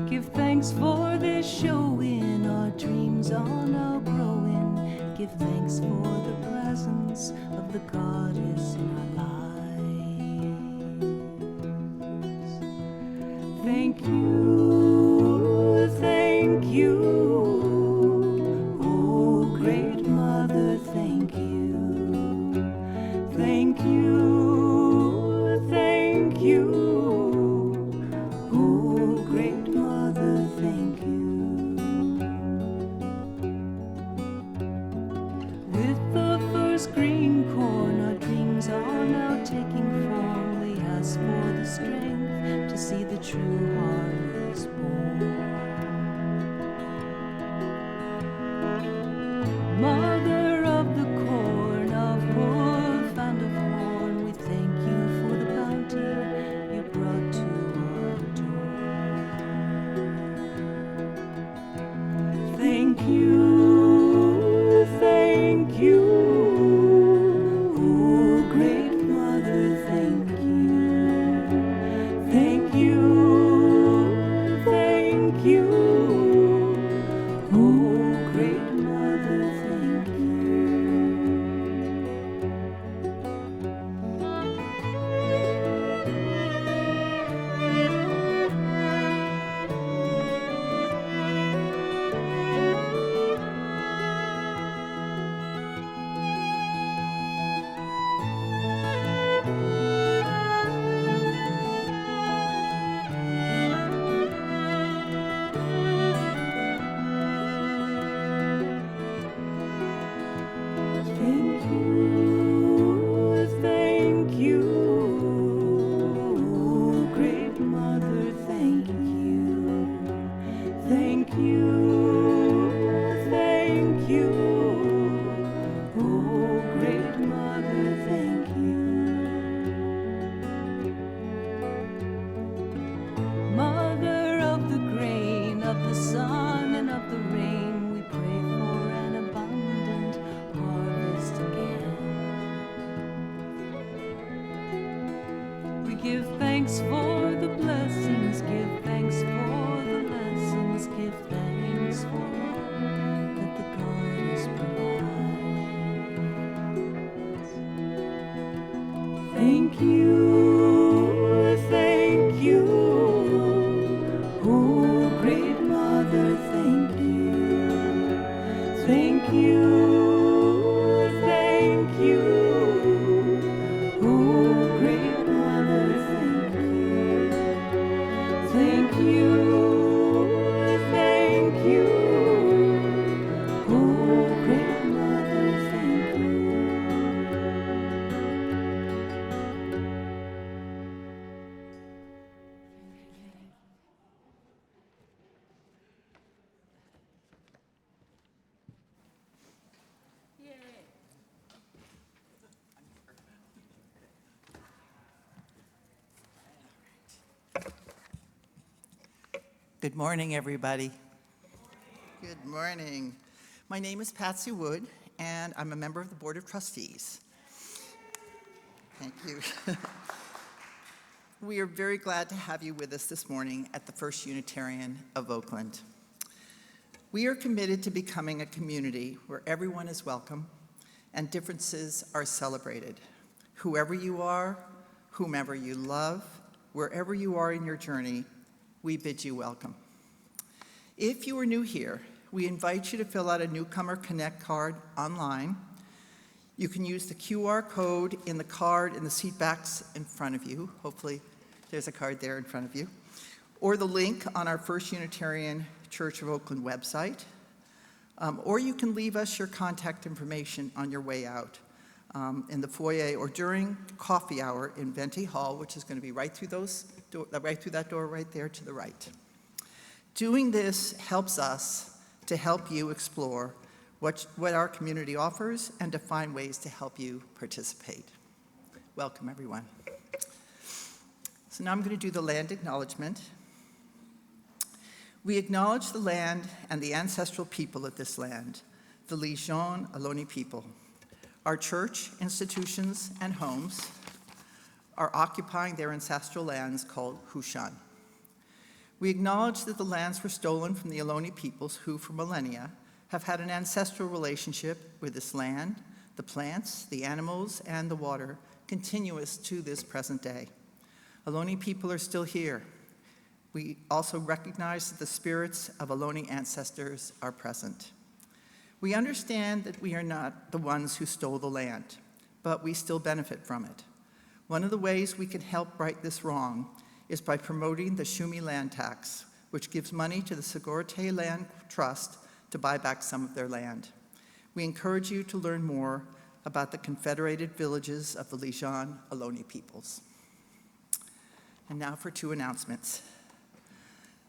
Give thanks for this showing, our dreams are now growing. Give thanks for the presence of the goddess in our lives. Thank you, thank you, oh great mother, thank you. Thank you, thank you, oh great mother, thank you. With the first green corn, our dreams are now taking form. We ask for the strength to see the true harvest born. Mother of the corn, of hoof and of horn, we thank you for the bounty you brought to our door. Thank you, thank you, oh great mother, thank you. Thank you, thank you, oh great mother, thank you. Thank you, oh great mother, thank you. Thank you, thank you, oh great mother, thank you. Mother of the grain, of the sun and of the rain, we pray for an abundant harvest again. We give thanks for the blessings, give thanks for the lessons, give thanks for all that the goddess provides. Thank you, thank you, oh great mother, thank you. Thank you, thank you, oh great mother, thank you. Thank you, thank you, oh great mother, thank you. Good morning, everybody. Good morning. My name is Patsy Wood, and I'm a member of the Board of Trustees. Thank you. We are very glad to have you with us this morning at the First Unitarian of Oakland. We are committed to becoming a community where everyone is welcome and differences are celebrated. Whoever you are, whomever you love, wherever you are in your journey, we bid you welcome. If you are new here, we invite you to fill out a Newcomer Connect card online. You can use the QR code in the card in the seat backs in front of you. Hopefully there's a card there in front of you. Or the link on our First Unitarian Church of Oakland website. Or you can leave us your contact information on your way out in the foyer or during coffee hour in Venti Hall, which is going to be right through that door right there to the right. Doing this helps us to help you explore what our community offers and to find ways to help you participate. Welcome, everyone. So now I'm going to do the land acknowledgement. We acknowledge the land and the ancestral people of this land, the Legion Ohlone people. Our church, institutions, and homes are occupying their ancestral lands called Hushan. We acknowledge that the lands were stolen from the Ohlone peoples who, for millennia, have had an ancestral relationship with this land, the plants, the animals, and the water, continuous to this present day. Ohlone people are still here. We also recognize that the spirits of Ohlone ancestors are present. We understand that we are not the ones who stole the land, but we still benefit from it. One of the ways we can help right this wrong is by promoting the Shumi land tax, which gives money to the Sigorte Land Trust to buy back some of their land. We encourage you to learn more about the Confederated Villages of the Lijan Ohlone peoples. And now for two announcements.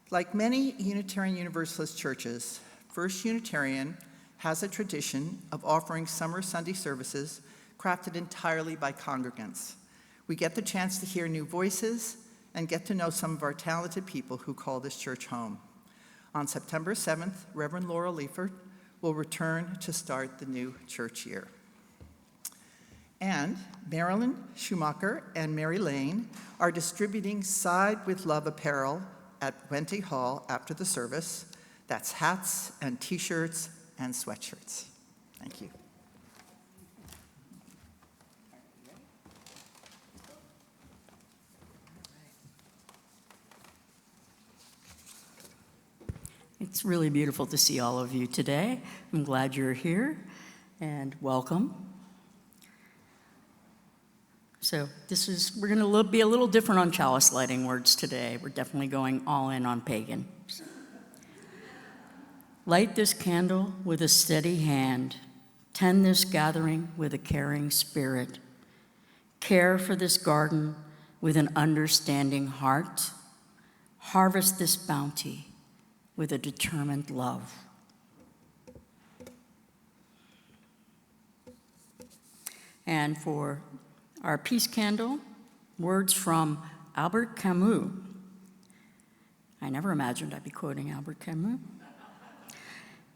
Like many Unitarian Universalist churches, First Unitarian has a tradition of offering summer Sunday services crafted entirely by congregants. We get the chance to hear new voices and get to know some of our talented people who call this church home. On September 7th, Reverend Laurel Leifert will return to start the new church year. And Marilyn Schumacher and Mary Lane are distributing Side with Love apparel at Wente Hall after the service. That's hats and t-shirts and sweatshirts. Thank you. It's really beautiful to see all of you today. I'm glad you're here, and welcome. So we're going to be a little different on chalice lighting words today. We're definitely going all in on pagan. Light this candle with a steady hand. Tend this gathering with a caring spirit. Care for this garden with an understanding heart. Harvest this bounty with a determined love. And for our peace candle, words from Albert Camus. I never imagined I'd be quoting Albert Camus.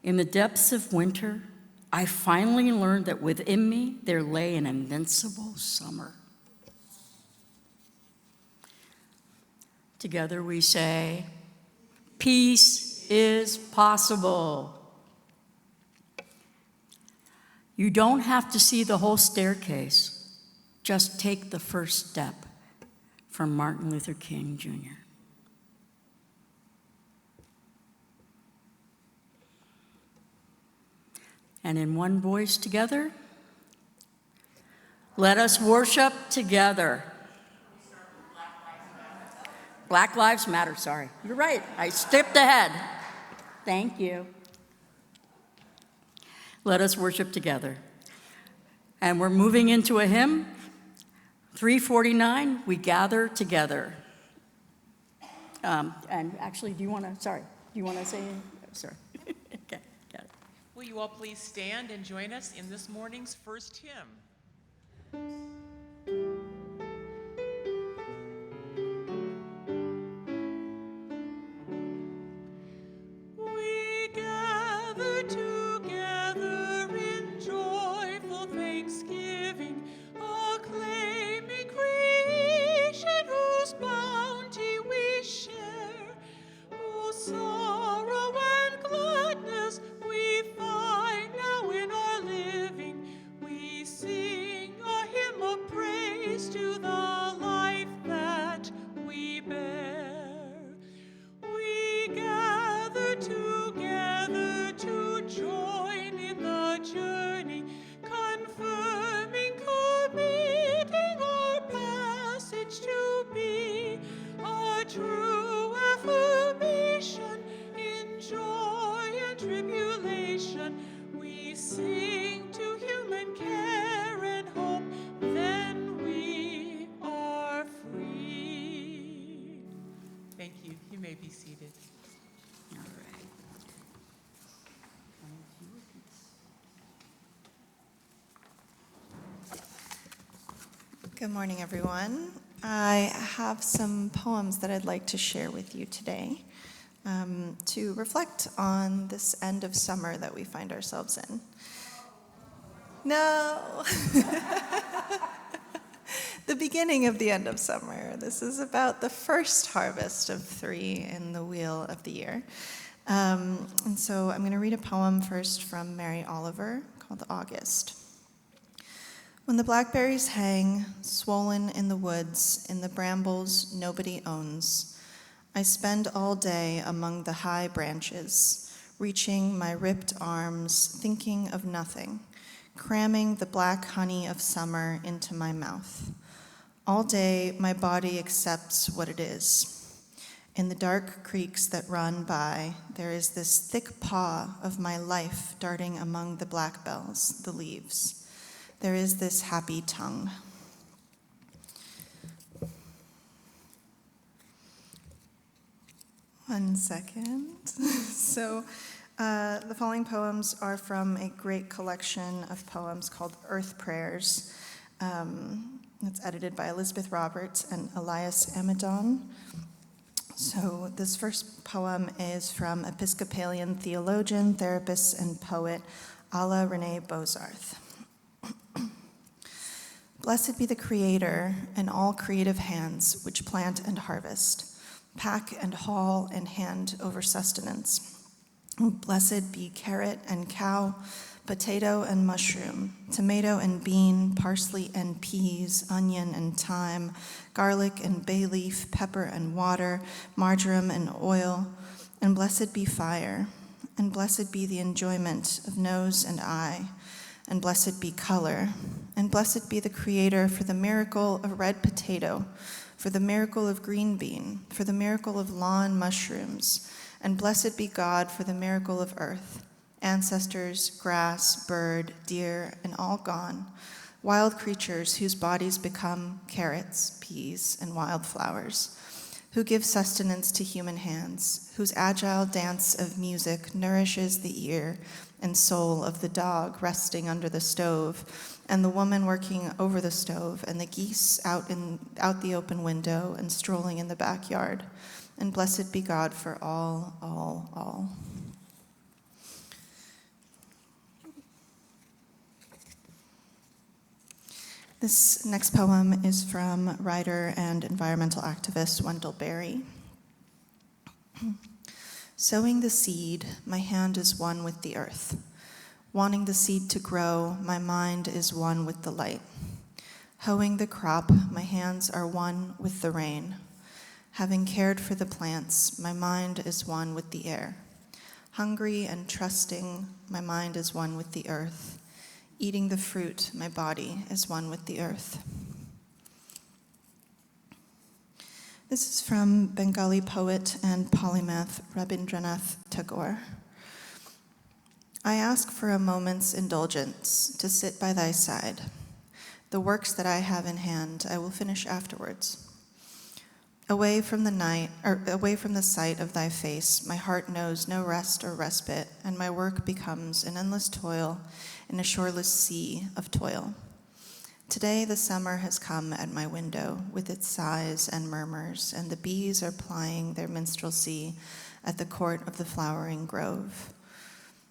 In the depths of winter, I finally learned that within me there lay an invincible summer. Together we say, peace is possible. You don't have to see the whole staircase. Just take the first step. From Martin Luther King, Jr. And in one voice together, let us worship together. Black Lives Matter, sorry. You're right, I skipped ahead. Thank you. Let us worship together. And we're moving into a hymn, 349, We Gather Together. And actually, do you want to say, sorry. Okay, got it. Will you all please stand and join us in this morning's first hymn? Good morning, everyone. I have some poems that I'd like to share with you today to reflect on this end of summer that we find ourselves in. No. the beginning of the end of summer. This is about the first harvest of 3 in the wheel of the year. And so I'm going to read a poem first from Mary Oliver called August. When the blackberries hang, swollen in the woods, in the brambles nobody owns, I spend all day among the high branches, reaching my ripped arms, thinking of nothing, cramming the black honey of summer into my mouth. All day my body accepts what it is. In the dark creeks that run by, there is this thick paw of my life darting among the blackbells, the leaves. There is this happy tongue. One second. So the following poems are from a great collection of poems called Earth Prayers. It's edited by Elizabeth Roberts and Elias Amidon. So this first poem is from Episcopalian theologian, therapist, and poet Alla Renee Bozarth. Blessed be the Creator and all creative hands which plant and harvest, pack and haul and hand over sustenance. Blessed be carrot and cow, potato and mushroom, tomato and bean, parsley and peas, onion and thyme, garlic and bay leaf, pepper and water, marjoram and oil, and blessed be fire, and blessed be the enjoyment of nose and eye, and blessed be color, and blessed be the Creator for the miracle of red potato, for the miracle of green bean, for the miracle of lawn mushrooms, and blessed be God for the miracle of earth, ancestors, grass, bird, deer, and all gone, wild creatures whose bodies become carrots, peas, and wildflowers, who give sustenance to human hands, whose agile dance of music nourishes the ear and soul of the dog resting under the stove, and the woman working over the stove, and the geese out the open window and strolling in the backyard. And blessed be God for all. This next poem is from writer and environmental activist Wendell Berry. Sowing the seed, my hand is one with the earth. Wanting the seed to grow, my mind is one with the light. Hoeing the crop, my hands are one with the rain. Having cared for the plants, my mind is one with the air. Hungry and trusting, my mind is one with the earth. Eating the fruit, my body is one with the earth. This is from Bengali poet and polymath Rabindranath Tagore. I ask for a moment's indulgence to sit by thy side. The works that I have in hand I will finish afterwards. Away from the sight of thy face, my heart knows no rest or respite, and my work becomes an endless toil in a shoreless sea of toil. Today the summer has come at my window with its sighs and murmurs, and the bees are plying their minstrelsy at the court of the flowering grove.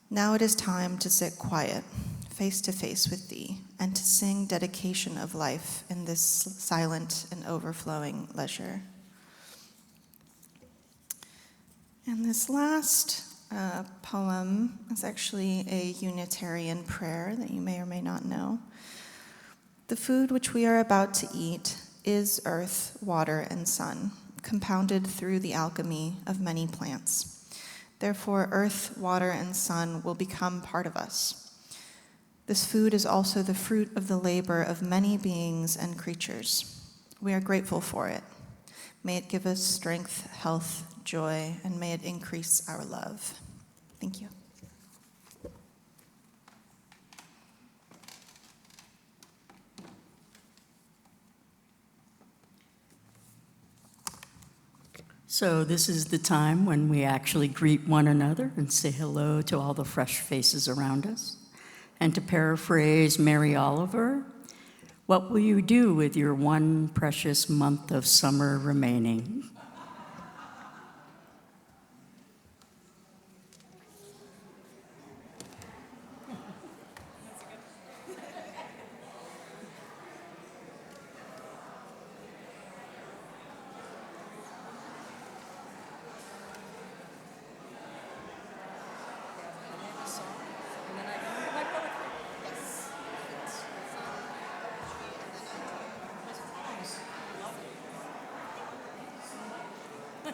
Now it is time to sit quiet, face to face with thee, and to sing dedication of life in this silent and overflowing leisure. And this last poem is actually a Unitarian prayer that you may or may not know. The food which we are about to eat is earth, water, and sun, compounded through the alchemy of many plants. Therefore, earth, water, and sun will become part of us. This food is also the fruit of the labor of many beings and creatures. We are grateful for it. May it give us strength, health, joy, and may it increase our love. Thank you. So this is the time when we actually greet one another and say hello to all the fresh faces around us. And to paraphrase Mary Oliver, what will you do with your one precious month of summer remaining?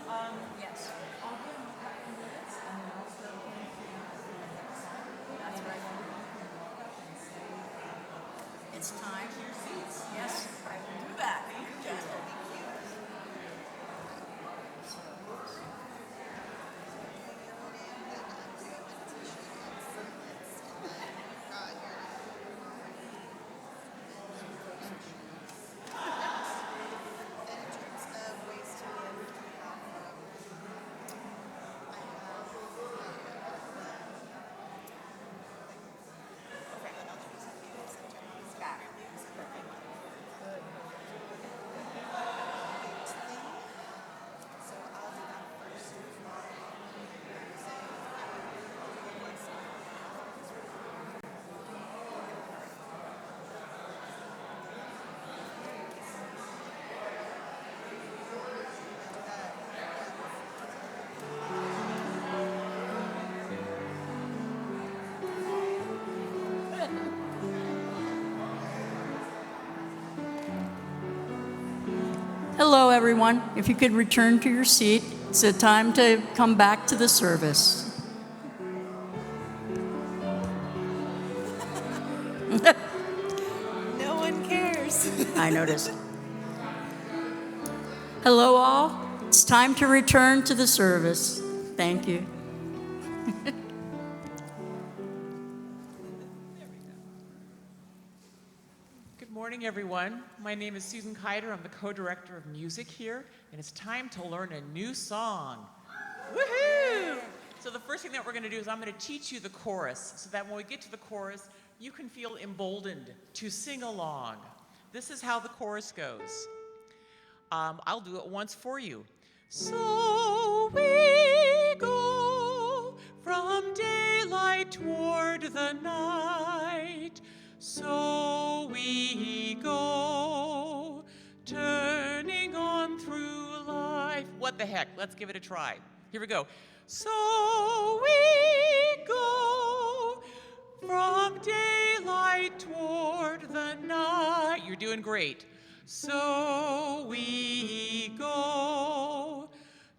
Yes. That's right. It's time. Yes, I will do that. Hello, everyone. If you could return to your seat, it's a time to come back to the service. No one cares. I noticed. Hello, all. It's time to return to the service. Thank you. Good morning, everyone. My name is Susan Keiter. I'm the co-director of music here, and it's time to learn a new song. Woohoo! So the first thing that we're going to do is I'm going to teach you the chorus so that when we get to the chorus, you can feel emboldened to sing along. This is how the chorus goes. I'll do it once for you. So we go from daylight toward the night. So we go, turning on through life. What the heck? Let's give it a try. Here we go. So we go from daylight toward the night. You're doing great. So we go,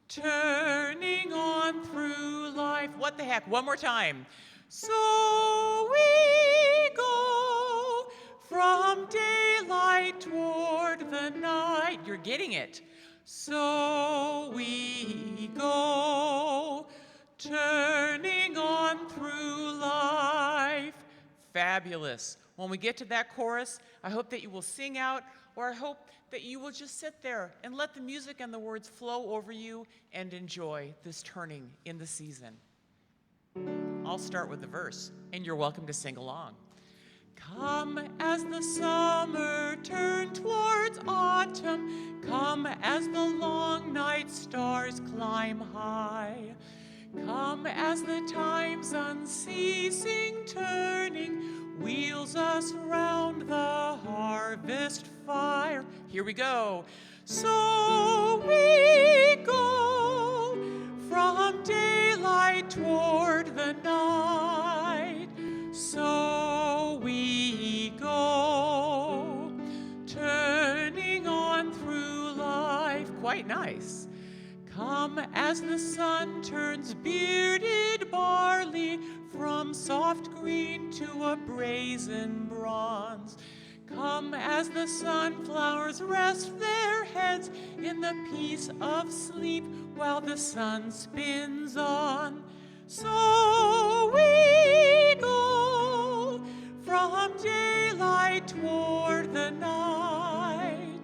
turning on through life. What the heck? One more time. So we go from daylight toward the night. You're getting it. So we go, turning on through life. Fabulous. When we get to that chorus, I hope that you will sing out, or I hope that you will just sit there and let the music and the words flow over you and enjoy this turning in the season. I'll start with the verse, and you're welcome to sing along. Come as the summer turns towards autumn, come as the long night stars climb high. Come as the time's unceasing turning wheels us round the harvest fire. Here we go. So we go from daylight toward the night. So we go, turning on through life. Quite nice. Come as the sun turns bearded barley from soft green to a brazen bronze. Come as the sunflowers rest their heads in the peace of sleep while the sun spins on. So we go from daylight toward the night.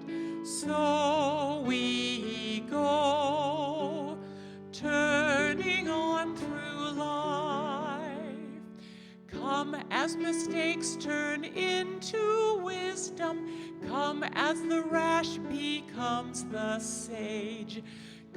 So we go, turning on through life. Come as mistakes turn into wisdom. Come as the rash becomes the sage.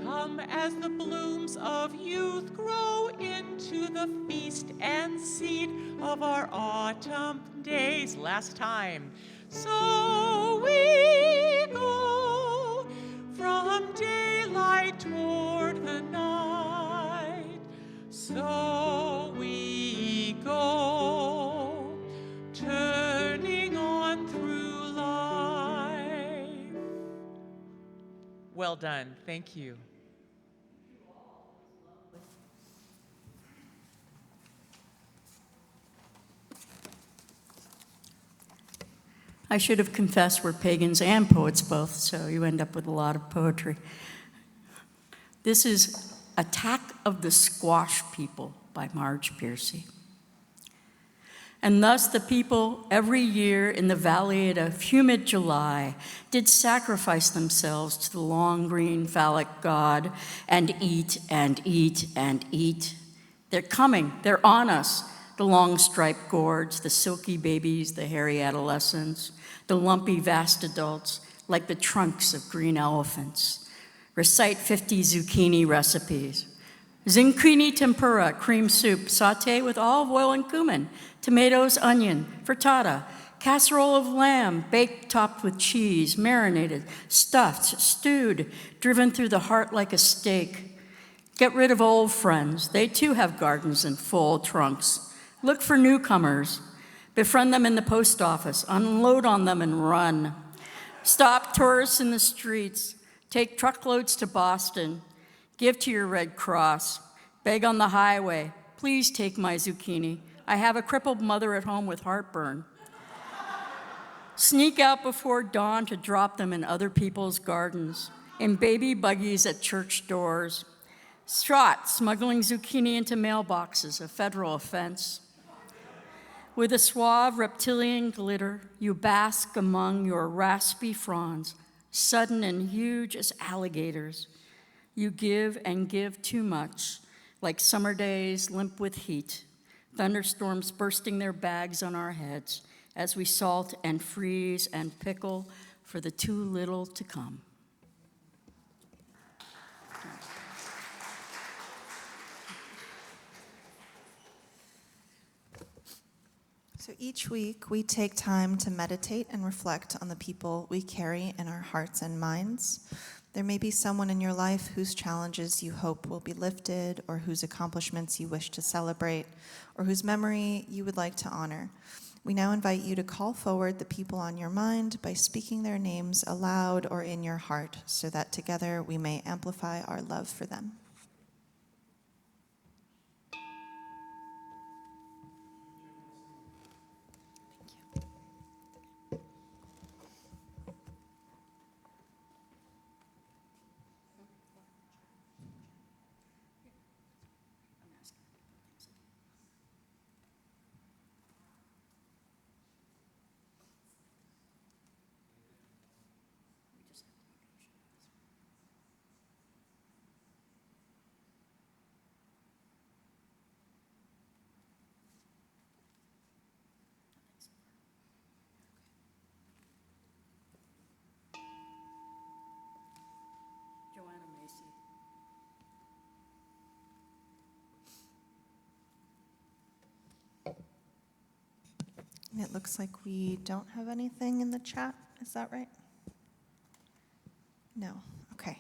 Come as the blooms of youth grow into the feast and seed of our autumn days. Last time. So we go from daylight toward the night. So we go, turning on through life. Well done. Thank you. I should have confessed we're pagans and poets both, so you end up with a lot of poetry. This is Attack of the Squash People by Marge Piercy. And thus the people every year in the valley at a humid July did sacrifice themselves to the long green phallic god and eat and eat and eat. They're coming, they're on us, the long striped gourds, the silky babies, the hairy adolescents, the lumpy vast adults, like the trunks of green elephants. Recite 50 zucchini recipes. Zucchini tempura, cream soup, sauté with olive oil and cumin, tomatoes, onion, frittata, casserole of lamb, baked, topped with cheese, marinated, stuffed, stewed, driven through the heart like a steak. Get rid of old friends. They too have gardens and full trunks. Look for newcomers. Befriend them in the post office. Unload on them and run. Stop tourists in the streets. Take truckloads to Boston. Give to your Red Cross. Beg on the highway. Please take my zucchini. I have a crippled mother at home with heartburn. Sneak out before dawn to drop them in other people's gardens, in baby buggies at church doors. Shot smuggling zucchini into mailboxes, a federal offense. With a suave reptilian glitter, you bask among your raspy fronds, sudden and huge as alligators. You give and give too much, like summer days limp with heat, thunderstorms bursting their bags on our heads as we salt and freeze and pickle for the too little to come. So each week we take time to meditate and reflect on the people we carry in our hearts and minds. There may be someone in your life whose challenges you hope will be lifted, or whose accomplishments you wish to celebrate, or whose memory you would like to honor. We now invite you to call forward the people on your mind by speaking their names aloud or in your heart, so that together we may amplify our love for them. And it looks like we don't have anything in the chat. Is that right? No. Okay.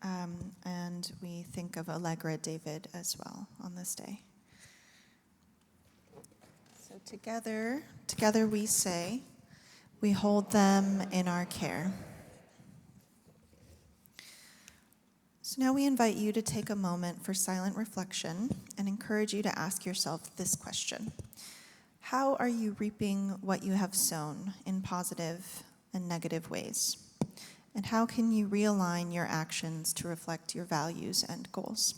And we think of Allegra David as well on this day. So together we say, we hold them in our care. So now we invite you to take a moment for silent reflection and encourage you to ask yourself this question. How are you reaping what you have sown in positive and negative ways? And how can you realign your actions to reflect your values and goals?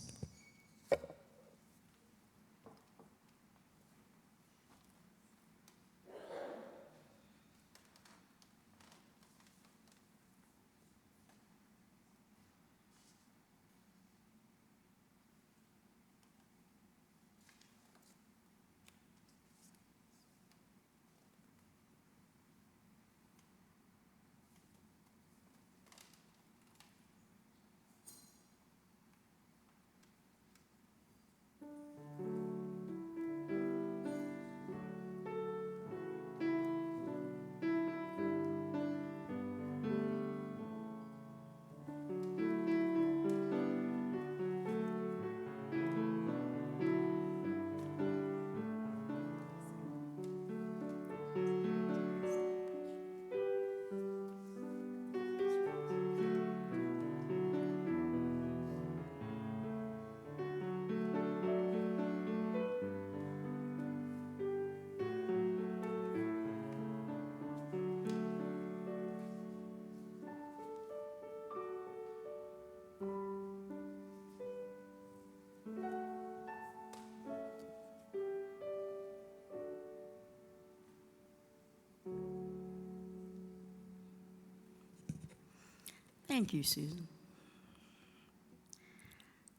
Thank you, Susan.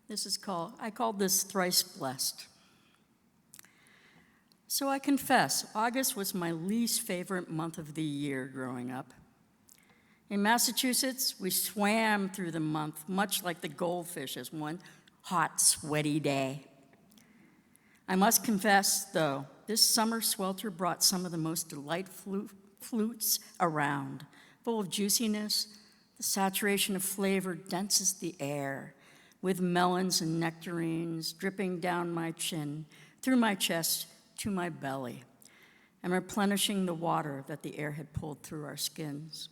I called this Thrice Blessed. So I confess, August was my least favorite month of the year growing up. In Massachusetts, we swam through the month, much like the goldfish, as one hot, sweaty day. I must confess, though, this summer swelter brought some of the most delightful fruits around, full of juiciness. The saturation of flavor denses the air, with melons and nectarines dripping down my chin, through my chest, to my belly, and replenishing the water that the air had pulled through our skins.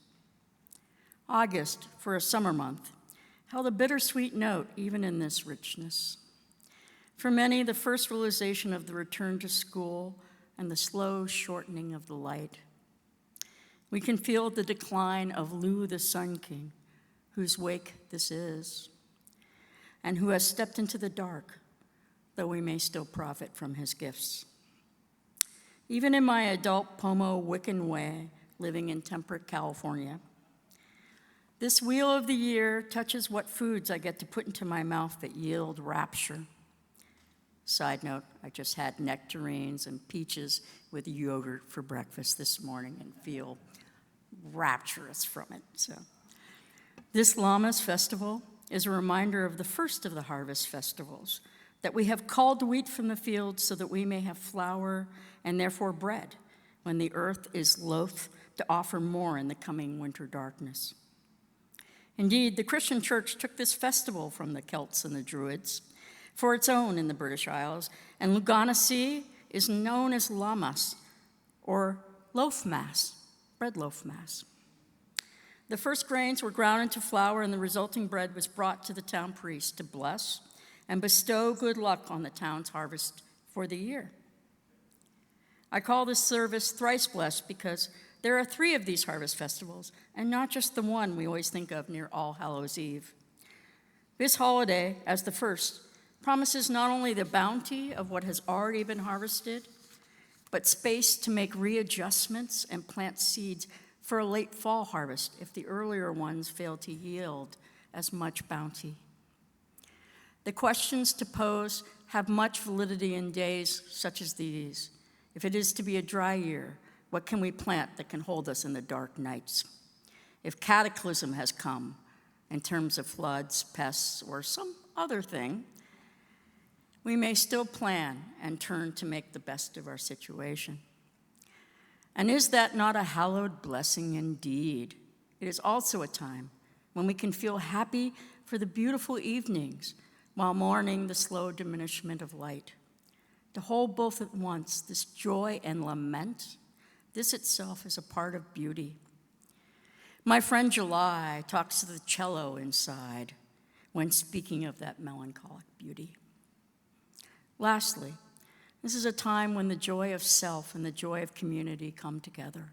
August, for a summer month, held a bittersweet note even in this richness. For many, the first realization of the return to school and the slow shortening of the light. We can feel the decline of Lugh the Sun King, whose wake this is, and who has stepped into the dark, though we may still profit from his gifts. Even in my adult Pomo Wiccan way, living in temperate California, this wheel of the year touches what foods I get to put into my mouth that yield rapture. Side note, I just had nectarines and peaches with yogurt for breakfast this morning and feel rapturous from it. So, this Lammas festival is a reminder of the first of the harvest festivals, that we have culled wheat from the field so that we may have flour and therefore bread, when the earth is loath to offer more in the coming winter darkness. Indeed, the Christian church took this festival from the Celts and the Druids for its own in the British Isles, and Luggnasadh is known as Lammas, or loaf mass, bread loaf mass. The first grains were ground into flour, and the resulting bread was brought to the town priest to bless and bestow good luck on the town's harvest for the year. I call this service Thrice Blessed because there are 3 of these harvest festivals, and not just the one we always think of near All Hallows Eve. This holiday, as the first, promises not only the bounty of what has already been harvested, but space to make readjustments and plant seeds for a late fall harvest if the earlier ones fail to yield as much bounty. The questions to pose have much validity in days such as these. If it is to be a dry year, what can we plant that can hold us in the dark nights? If cataclysm has come in terms of floods, pests, or some other thing, we may still plan and turn to make the best of our situation. And is that not a hallowed blessing indeed? It is also a time when we can feel happy for the beautiful evenings while mourning the slow diminishment of light. To hold both at once, this joy and lament, this itself is a part of beauty. My friend July talks to the cello inside when speaking of that melancholic beauty. Lastly, this is a time when the joy of self and the joy of community come together.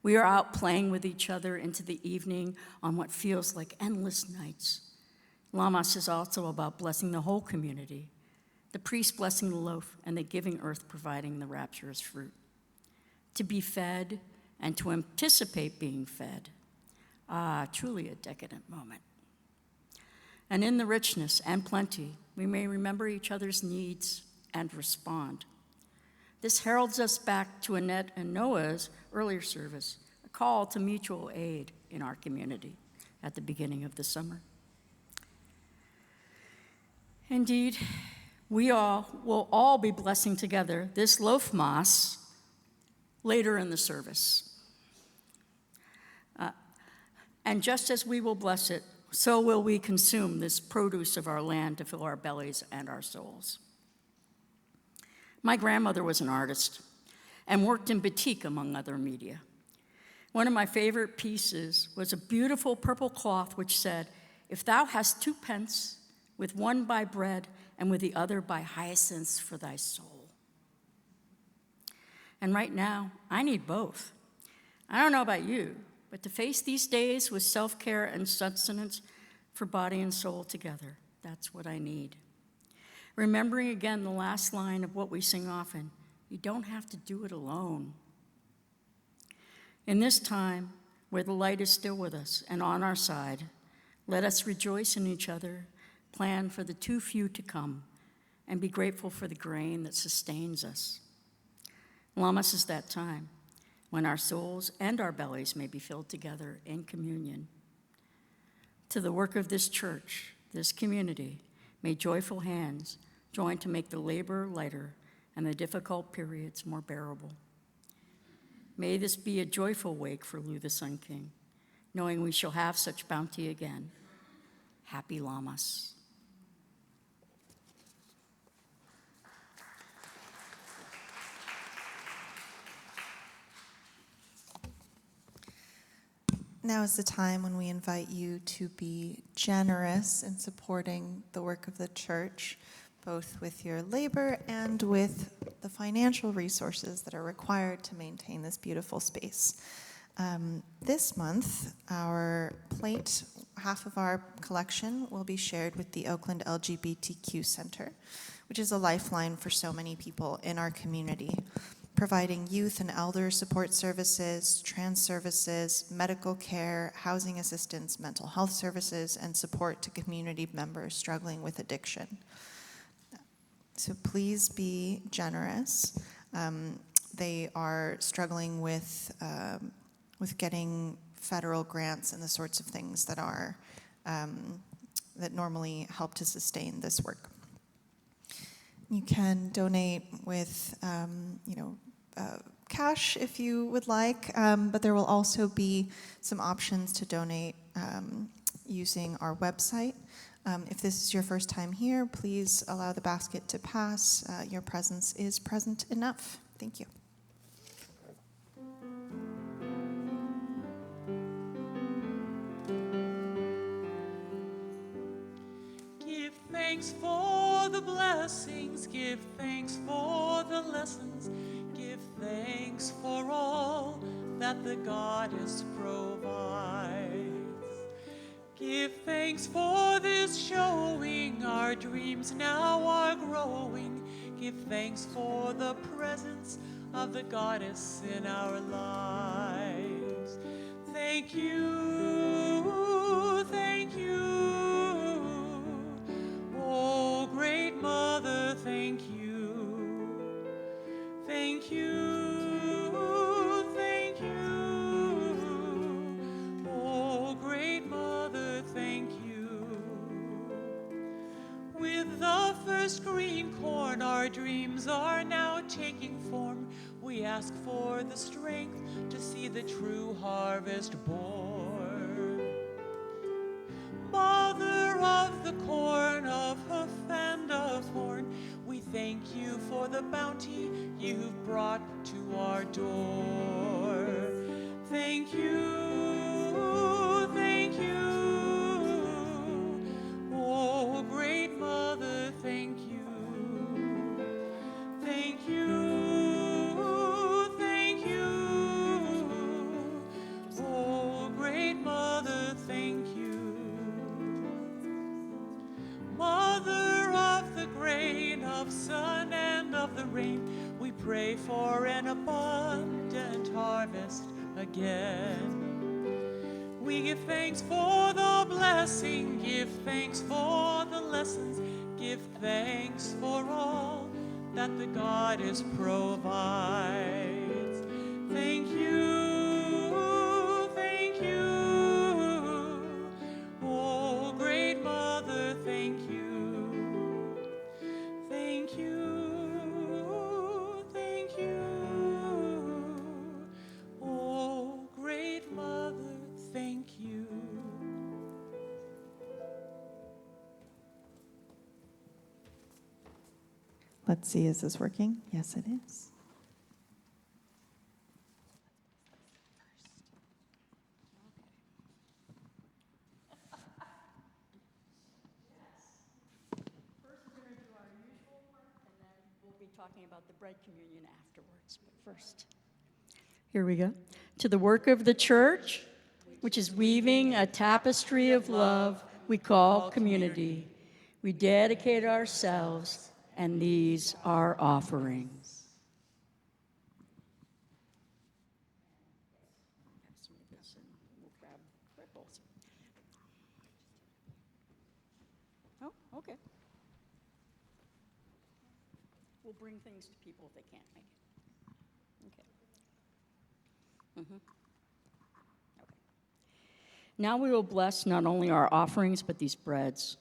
We are out playing with each other into the evening on what feels like endless nights. Lammas is also about blessing the whole community, the priest blessing the loaf and the giving earth providing the rapturous fruit. To be fed and to anticipate being fed. Truly a decadent moment. And in the richness and plenty, we may remember each other's needs and respond. This heralds us back to Annette and Noah's earlier service, a call to mutual aid in our community at the beginning of the summer. Indeed, we will all be blessing together this loaf mass later in the service. And just as we will bless it, so will we consume this produce of our land to fill our bellies and our souls. My grandmother was an artist and worked in batik, among other media. One of my favorite pieces was a beautiful purple cloth which said, "If thou hast 2 pence, with one buy bread, and with the other buy hyacinths for thy soul." And right now, I need both. I don't know about you, but to face these days with self-care and sustenance for body and soul together, that's what I need. Remembering again the last line of what we sing often, you don't have to do it alone. In this time, where the light is still with us and on our side, let us rejoice in each other, plan for the too few to come, and be grateful for the grain that sustains us. Lammas is that time when our souls and our bellies may be filled together in communion. To the work of this church, this community, may joyful hands join to make the labor lighter and the difficult periods more bearable. May this be a joyful wake for Lugh the Sun King, knowing we shall have such bounty again. Happy Lammas. Now is the time when we invite you to be generous in supporting the work of the church, both with your labor and with the financial resources that are required to maintain this beautiful space. This month, our plate, half of our collection, will be shared with the Oakland LGBTQ Center, which is a lifeline for so many people in our community, providing youth and elder support services, trans services, medical care, housing assistance, mental health services, and support to community members struggling with addiction. So please be generous. They are struggling with getting federal grants and the sorts of things that are that normally help to sustain this work. You can donate with, cash if you would like, but there will also be some options to donate using our website. If this is your first time here, please allow the basket to pass. Your presence is present enough. Thank you. Give thanks for the blessings, give thanks for the lessons, give thanks for all that the goddess provides. Give thanks for this showing, our dreams now are growing. Give thanks for the presence of the goddess in our lives. Thank you, thank you. Oh, great mother, thank you. Thank you, thank you. Oh, great mother, thank you. With the first green corn, our dreams are now taking form. We ask for the strength to see the true harvest born. Mother of the corn, of hoof and of horn, we thank you for the bounty you've brought to our door. Thank you, thank you. Oh, great mother, thank you. Thank you, thank you. Oh, great mother, thank you. Mother of the grain, of sun and of the rain, we pray for an abundant harvest again. We give thanks for the blessing, give thanks for the lessons, give thanks for all that the goddess provides. Thank you, thank you. Oh, great mother, thank you. Thank you, thank you. Oh, great mother, thank you. Let's see, is this working? Yes, it is. First, we're going to do our usual part, and then we'll be talking about the bread communion afterwards. But first, here we go. To the work of the church, which is weaving a tapestry of love we call community, we dedicate ourselves, and these are offerings. Oh, okay. We'll bring things to people if they can't make it. Okay. Okay. Now we will bless not only our offerings, but these breads.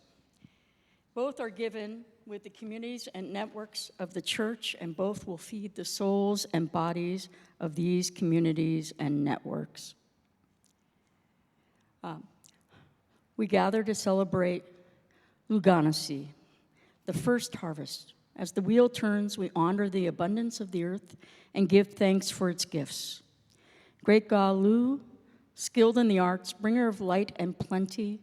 Both are given with the communities and networks of the church, and both will feed the souls and bodies of these communities and networks. We gather to celebrate Luggnasadh, the first harvest. As the wheel turns, we honor the abundance of the earth and give thanks for its gifts. Great God Lugh, skilled in the arts, bringer of light and plenty,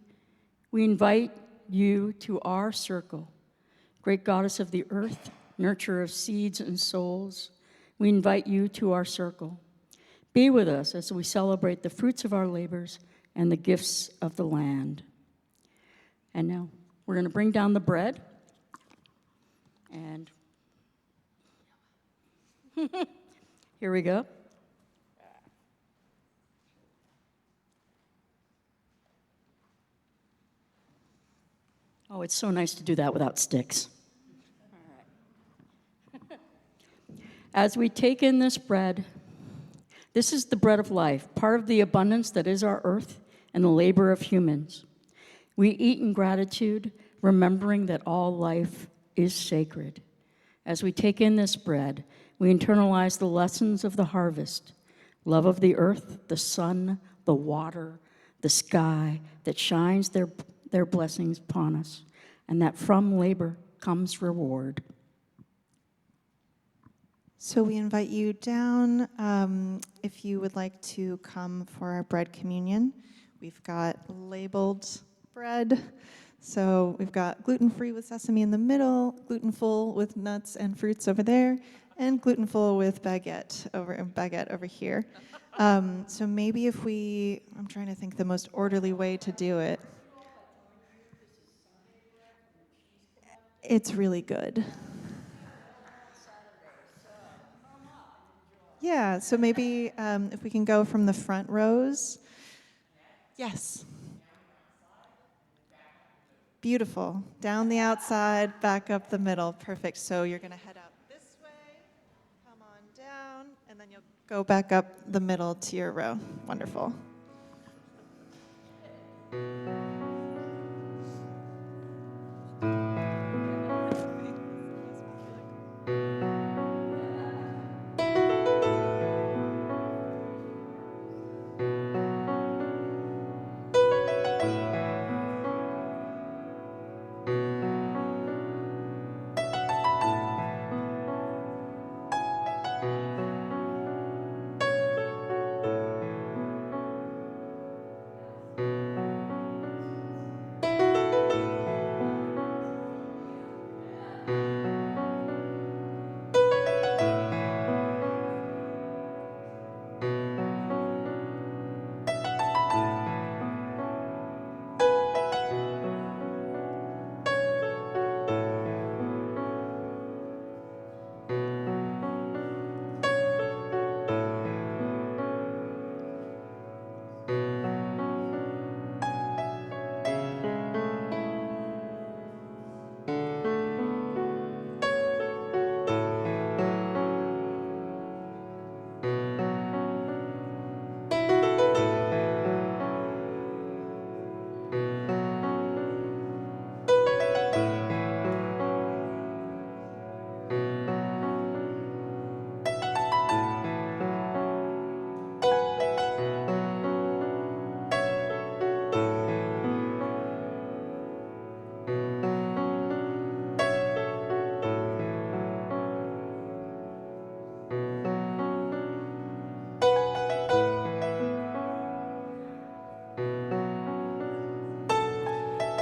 we invite you to our circle. Great goddess of the earth, nurturer of seeds and souls, we invite you to our circle. Be with us as we celebrate the fruits of our labors and the gifts of the land. And now we're going to bring down the bread. And here we go. Oh, it's so nice to do that without sticks. All right. As we take in this bread, this is the bread of life, part of the abundance that is our earth and the labor of humans. We eat in gratitude, remembering that all life is sacred. As we take in this bread, we internalize the lessons of the harvest, love of the earth, the sun, the water, the sky that shines their blessings upon us, and that from labor comes reward. So we invite you down if you would like to come for our bread communion. We've got labeled bread. So we've got gluten-free with sesame in the middle, gluten-full with nuts and fruits over there, and gluten-full with baguette over here. So maybe if I'm trying to think the most orderly way to do it. It's really good. Yeah, so maybe if we can go from the front rows. Yes. Beautiful. Down the outside, back up the middle. Perfect. So you're going to head out this way, come on down, and then you'll go back up the middle to your row. Wonderful.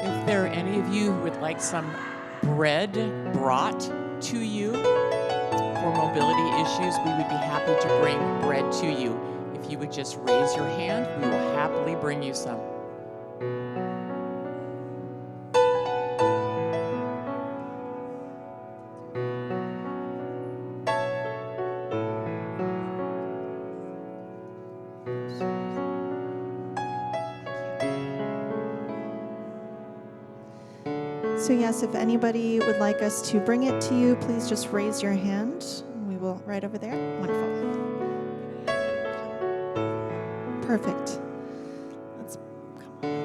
If there are any of you who would like some bread brought to you for mobility issues, we would be happy to bring bread to you. If you would just raise your hand, we will happily bring you some. So yes, if anybody would like us to bring it to you, please just raise your hand. We will, right over there. Wonderful. Perfect. Let's come on over here.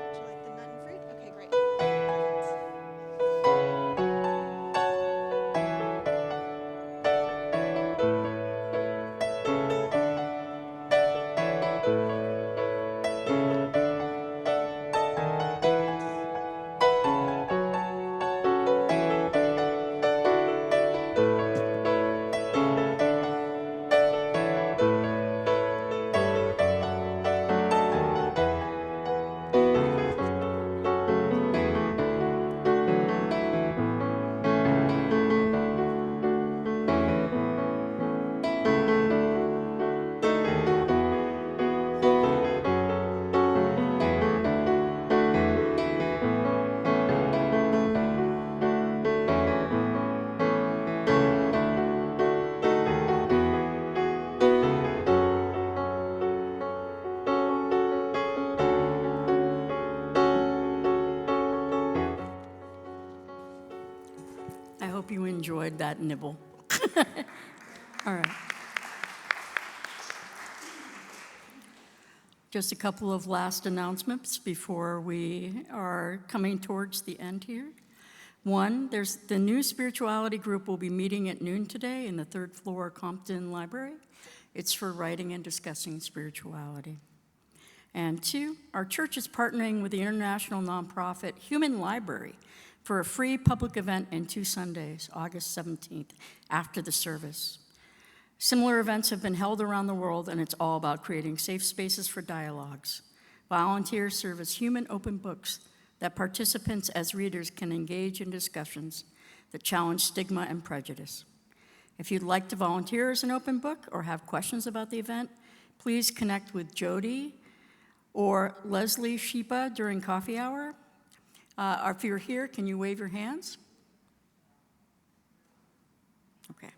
Would you like the nut and fruit? Okay, great. I hope you enjoyed that nibble. All right. Just a couple of last announcements before we are coming towards the end here. One, there's the new spirituality group will be meeting at noon today in the third floor Compton Library. It's for writing and discussing spirituality. And two, our church is partnering with the international nonprofit Human Library for a free public event in 2 Sundays, August 17th, after the service. Similar events have been held around the world, and it's all about creating safe spaces for dialogues. Volunteers serve as human open books that participants as readers can engage in discussions that challenge stigma and prejudice. If you'd like to volunteer as an open book or have questions about the event, please connect with Jody or Leslie Sheepa during coffee hour. Or if you're here, can you wave your hands? Okay.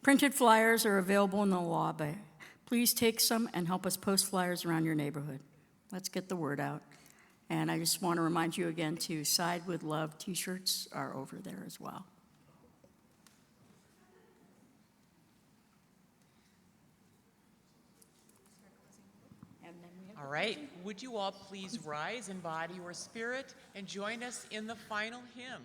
Printed flyers are available in the lobby. Please take some and help us post flyers around your neighborhood. Let's get the word out. And I just want to remind you again to Side with Love t-shirts are over there as well. All right, would you all please rise in body or spirit and join us in the final hymn?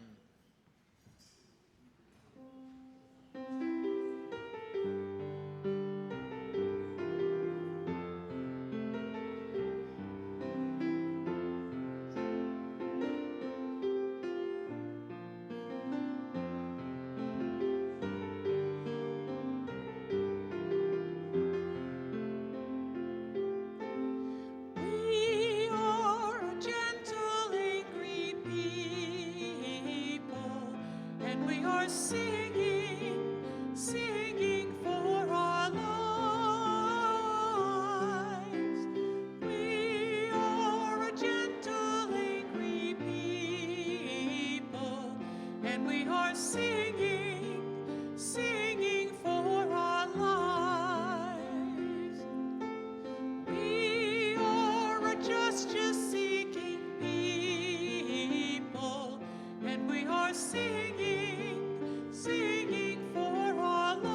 We are a gentle, angry people, and we are singing, singing for our lives. We are a gentle, angry people, and we are singing, singing for our lives. We are a justice-seeking people, and we are singing, singing for our lives.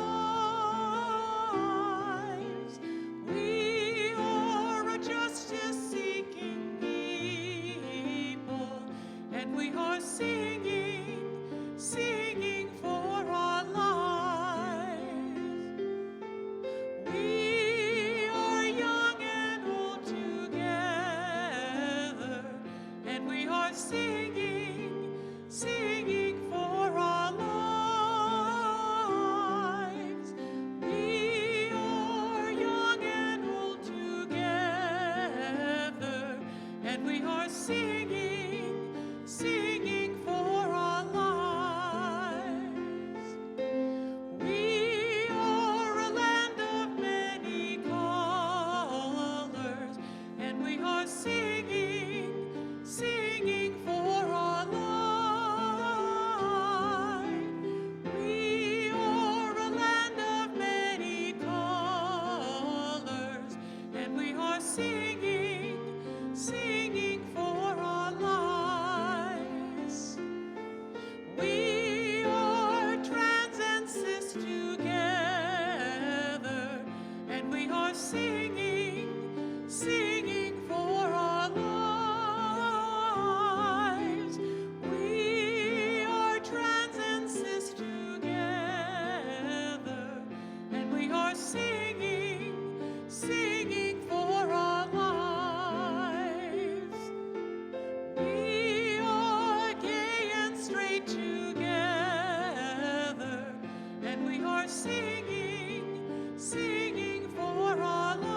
We are a justice-seeking people, and we are singing, singing for our lives. We are young and old together, and we are singing, singing for our lives. We are young and old together, and we are singing, singing for our lives. We are a land of many colors, and we are singing, singing for our life. We are a land of many colors, are singing, singing for our lives. We are trans and cis together, and we are singing, singing for our lives. We are trans and cis together, and we are singing, singing for our lives. We are gay and straight together, and we are singing, singing for our lives.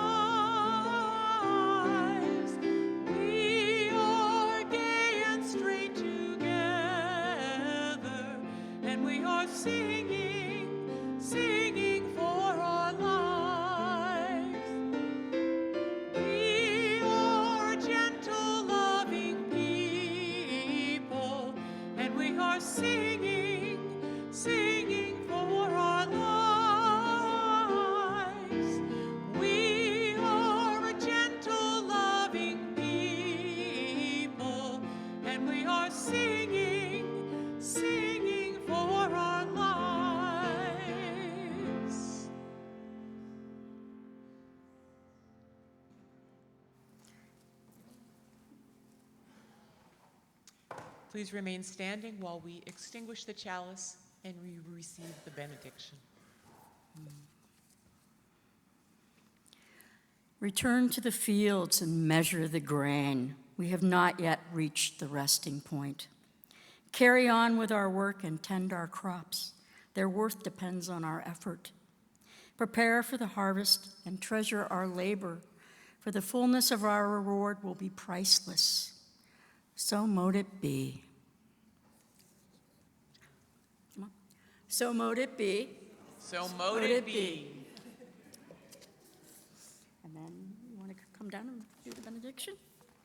We are gay and straight together, and we are singing, singing for our lives. We are gentle, loving people, and we are singing, singing for our lives. We are a gentle, loving people, and we are singing, singing for our lives. Please remain standing while we extinguish the chalice and we receive the benediction. Return to the fields and measure the grain. We have not yet reached the resting point. Carry on with our work and tend our crops. Their worth depends on our effort. Prepare for the harvest and treasure our labor, for the fullness of our reward will be priceless. So mote it be. Come on. So mote it be. So mote it be. And then you want to come down and do the benediction?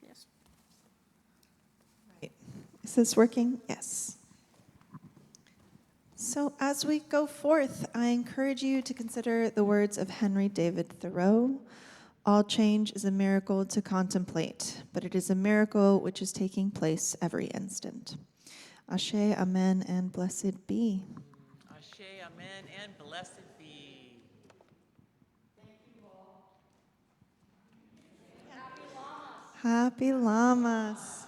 Yes. Right. Is this working? Yes. So as we go forth, I encourage you to consider the words of Henry David Thoreau. All change is a miracle to contemplate, but it is a miracle which is taking place every instant. Ashe, amen, and blessed be. Ashe, amen, and blessed be. Happy Lammas.